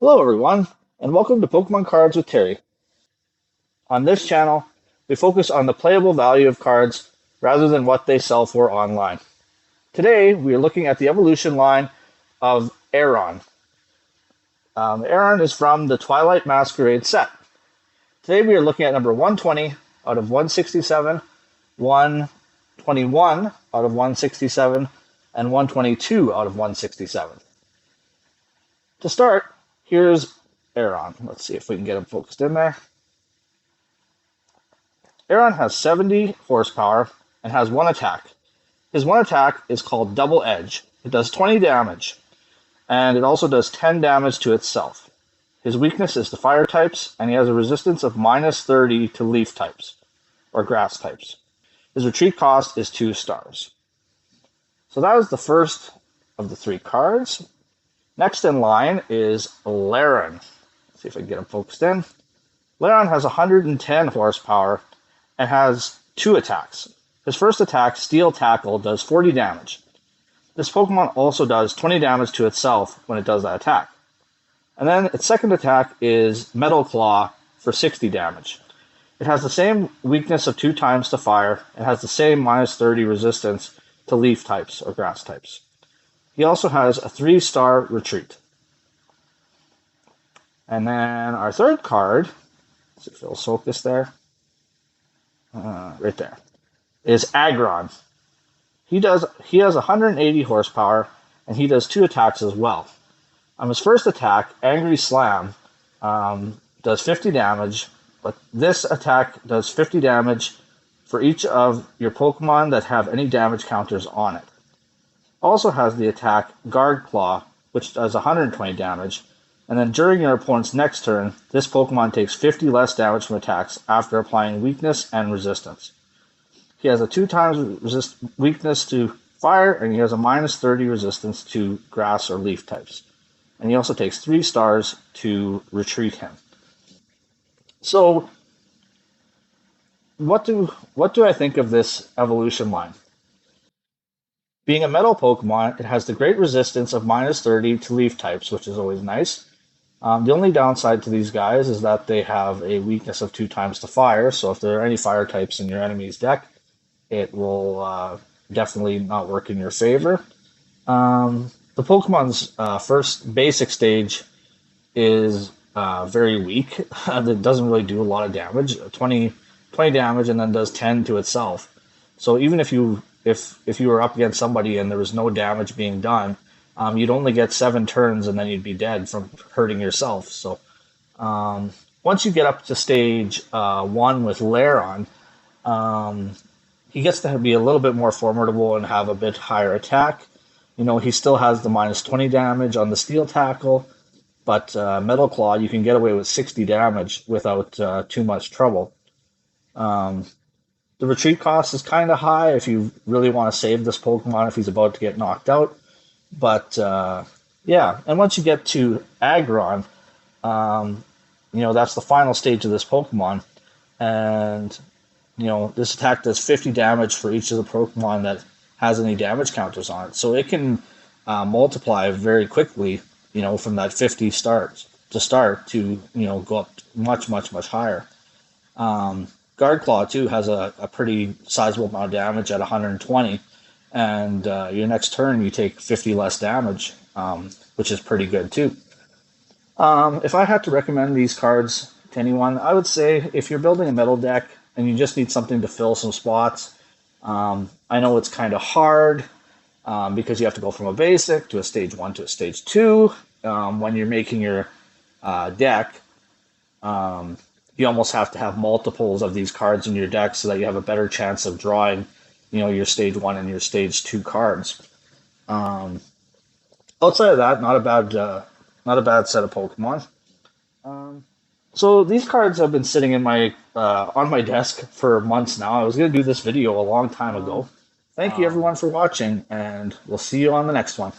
Hello, everyone, and welcome to Pokemon Cards with Terry. On this channel, we focus on the playable value of cards rather than what they sell for online. Today, we are looking at the evolution line of Aron. Aron is from the Twilight Masquerade set. Today, we are looking at number 120 out of 167, 121 out of 167, and 122 out of 167. To start, here's Aron. Let's see if we can get him focused in there. Aron has 70 horsepower and has one attack. His one attack is called Double Edge. It does 20 damage, and it also does 10 damage to itself. His weakness is to fire types, and he has a resistance of minus 30 to leaf types, or grass types. His retreat cost is 2 stars. So that was the first of the 3 cards. Next in line is Aron. Let's see if I can get him focused in. Aron has 110 horsepower and has 2 attacks. His first attack, Steel Tackle, does 40 damage. This Pokemon also does 20 damage to itself when it does that attack. And then its second attack is Metal Claw for 60 damage. It has the same weakness of 2 times to fire and has the same minus 30 resistance to leaf types or grass types. He also has a 3-star retreat. And then our third card, let's see if it'll focus there, right there, is Aron. He has 180 horsepower, and he does 2 attacks as well. On his first attack, Angry Slam, does 50 damage, but this attack does 50 damage for each of your Pokemon that have any damage counters on it. Also has the attack Guard Claw, which does 120 damage, and then during your opponent's next turn, this Pokemon takes 50 less damage from attacks after applying weakness and resistance. He has a 2 times weakness to fire, and he has a minus 30 resistance to grass or leaf types. And he also takes 3 stars to retreat him. So, what do I think of this evolution line? Being a metal Pokemon, it has the great resistance of minus 30 to leaf types, which is always nice. The only downside to these guys is that they have a weakness of 2 times to fire, so if there are any fire types in your enemy's deck, it will definitely not work in your favor. The Pokemon's first basic stage is very weak. It doesn't really do a lot of damage, 20 damage, and then does 10 to itself. So even if you were up against somebody and there was no damage being done, you'd only get 7 turns and then you'd be dead from hurting yourself. So once you get up to stage 1 with Aron, he gets to be a little bit more formidable and have a bit higher attack. He still has the minus 20 damage on the Steel Tackle, but Metal Claw, you can get away with 60 damage without too much trouble. The retreat cost is kind of high if you really want to save this Pokemon if he's about to get knocked out. But, yeah, and once you get to Aron, that's the final stage of this Pokemon. And, this attack does 50 damage for each of the Pokemon that has any damage counters on it. So it can multiply very quickly, from that 50 to go up much, much, much higher. Guard Claw, too, has a pretty sizable amount of damage at 120, and your next turn you take 50 less damage, which is pretty good, too. If I had to recommend these cards to anyone, I would say if you're building a metal deck and you just need something to fill some spots, I know it's kind of hard because you have to go from a basic to a stage 1 to a stage 2 when you're making your deck. You almost have to have multiples of these cards in your deck so that you have a better chance of drawing, your stage 1 and your stage 2 cards. Outside of that, not a bad set of Pokemon. So these cards have been sitting in my on my desk for months now. I was going to do this video a long time ago. Thank you everyone for watching, and we'll see you on the next one.